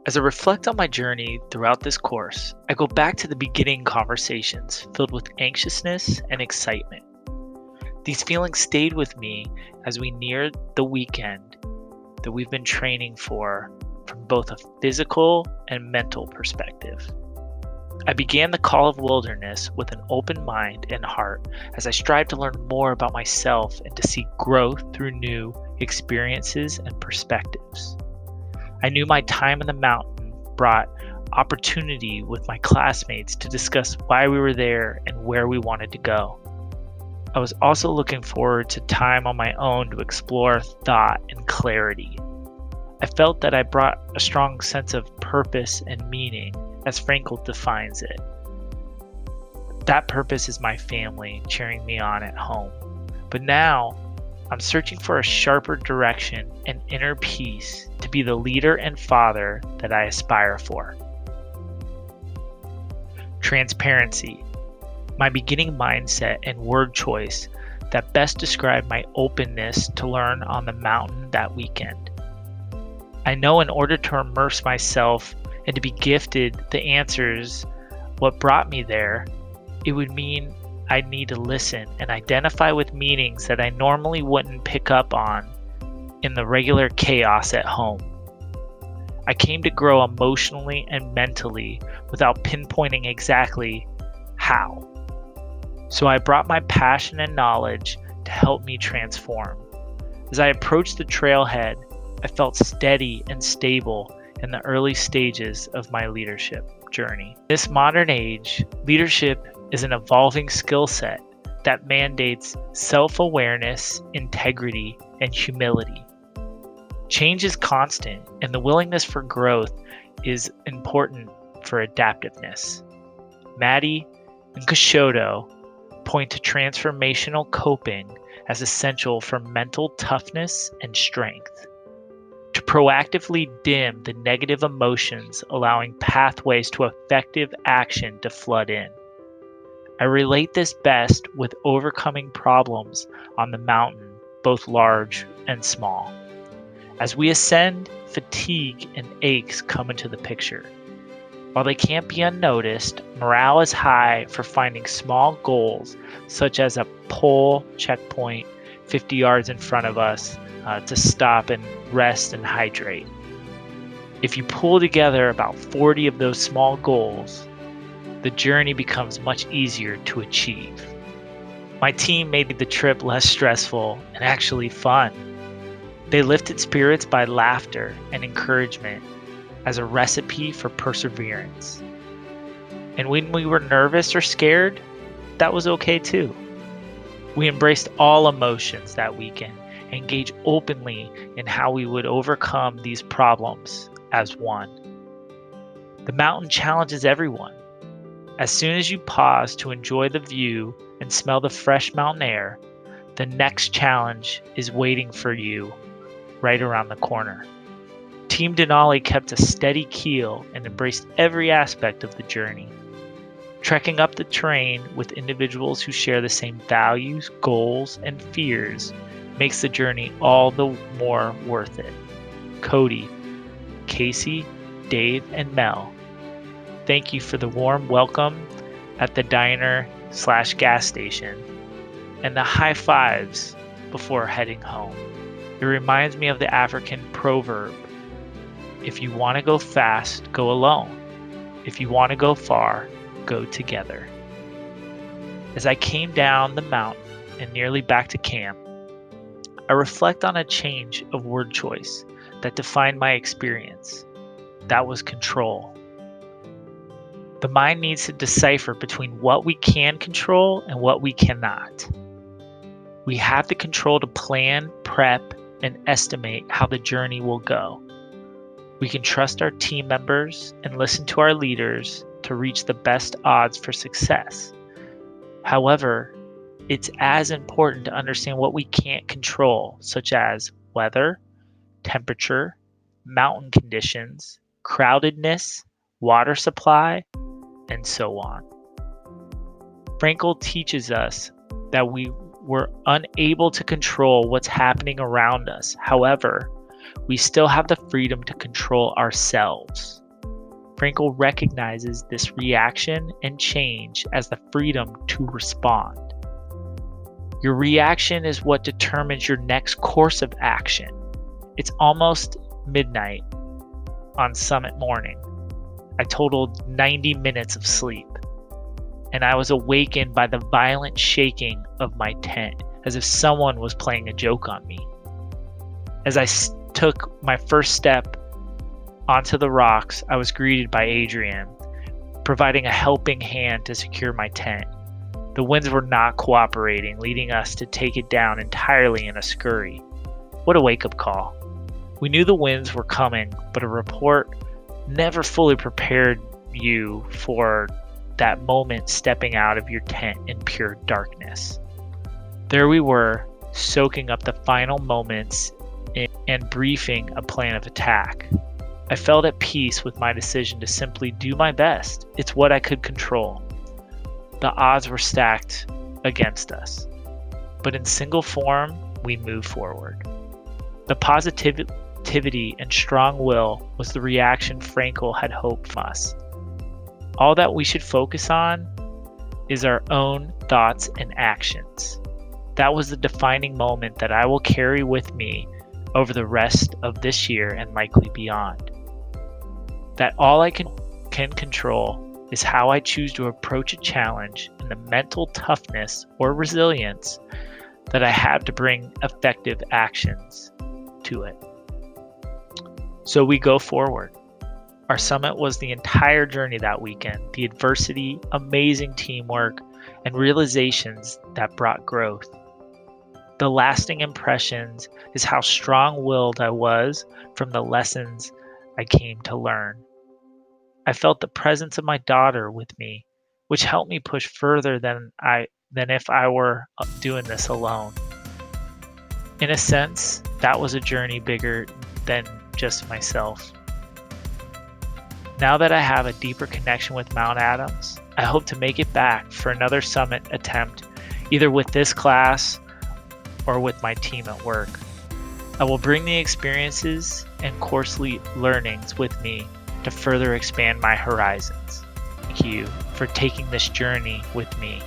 As I reflect on my journey throughout this course, I go back to the beginning conversations filled with anxiousness and excitement. These feelings stayed with me as we neared the weekend that we've been training for from both a physical and mental perspective. I began the Call of Wilderness with an open mind and heart as I strive to learn more about myself and to seek growth through new experiences and perspectives. I knew my time in the mountain brought opportunity with my classmates to discuss why we were there and where we wanted to go. I was also looking forward to time on my own to explore thought and clarity. I felt that I brought a strong sense of purpose and meaning, as Frankl defines it. That purpose is my family cheering me on at home. But now, I'm searching for a sharper direction and inner peace to be the leader and father that I aspire for. Transparency, my beginning mindset and word choice that best describe my openness to learn on the mountain that weekend. I know in order to immerse myself and to be gifted the answers what brought me there, it would mean I'd need to listen and identify with meanings that I normally wouldn't pick up on in the regular chaos at home. I came to grow emotionally and mentally without pinpointing exactly how. So I brought my passion and knowledge to help me transform. As I approached the trailhead, I felt steady and stable in the early stages of my leadership journey. In this modern age, leadership is an evolving skill set that mandates self-awareness, integrity, and humility. Change is constant, and the willingness for growth is important for adaptiveness. Maddie and Casciotto point to transformational coping as essential for mental toughness and strength. To proactively dim the negative emotions, allowing pathways to effective action to flood in. I relate this best with overcoming problems on the mountain, both large and small. As we ascend, fatigue and aches come into the picture. While they can't be unnoticed, morale is high for finding small goals, such as a pole checkpoint 50 yards in front of us to stop and rest and hydrate. If you pull together about 40 of those small goals, the journey becomes much easier to achieve. My team made the trip less stressful and actually fun. They lifted spirits by laughter and encouragement as a recipe for perseverance. And when we were nervous or scared, that was okay too. We embraced all emotions that weekend and engaged openly in how we would overcome these problems as one. The mountain challenges everyone. As soon as you pause to enjoy the view and smell the fresh mountain air, the next challenge is waiting for you right around the corner. Team Denali kept a steady keel and embraced every aspect of the journey. Trekking up the terrain with individuals who share the same values, goals, and fears makes the journey all the more worth it. Cody, Casey, Dave, and Mel, thank you for the warm welcome at the diner/gas station and the high fives before heading home. It reminds me of the African proverb, if you want to go fast, go alone. If you want to go far, go together. As I came down the mountain and nearly back to camp, I reflect on a change of word choice that defined my experience. That was control. The mind needs to decipher between what we can control and what we cannot. We have the control to plan, prep, and estimate how the journey will go. We can trust our team members and listen to our leaders to reach the best odds for success. However, it's as important to understand what we can't control, such as weather, temperature, mountain conditions, crowdedness, water supply, and so on. Frankl teaches us that we were unable to control what's happening around us. However, we still have the freedom to control ourselves. Frankl recognizes this reaction and change as the freedom to respond. Your reaction is what determines your next course of action. It's almost midnight on summit morning. I totaled 90 minutes of sleep, and I was awakened by the violent shaking of my tent, as if someone was playing a joke on me. As I took my first step onto the rocks, I was greeted by Adrian, providing a helping hand to secure my tent. The winds were not cooperating, leading us to take it down entirely in a scurry. What a wake-up call. We knew the winds were coming, but a report never fully prepared you for that moment stepping out of your tent in pure darkness. There we were, soaking up the final moments and briefing a plan of attack. I felt at peace with my decision to simply do my best. It's what I could control. The odds were stacked against us, but in single form, we moved forward. The positivity and strong will was the reaction Frankl had hoped from us. All that we should focus on is our own thoughts and actions. That was the defining moment that I will carry with me over the rest of this year and likely beyond. That all I can control is how I choose to approach a challenge and the mental toughness or resilience that I have to bring effective actions to it. So we go forward. Our summit was the entire journey that weekend, the adversity, amazing teamwork, and realizations that brought growth. The lasting impressions is how strong-willed I was from the lessons I came to learn. I felt the presence of my daughter with me, which helped me push further than if I were doing this alone. In a sense, that was a journey bigger than just myself. Now that I have a deeper connection with Mount Adams, I hope to make it back for another summit attempt, either with this class or with my team at work. I will bring the experiences and course learnings with me to further expand my horizons. Thank you for taking this journey with me.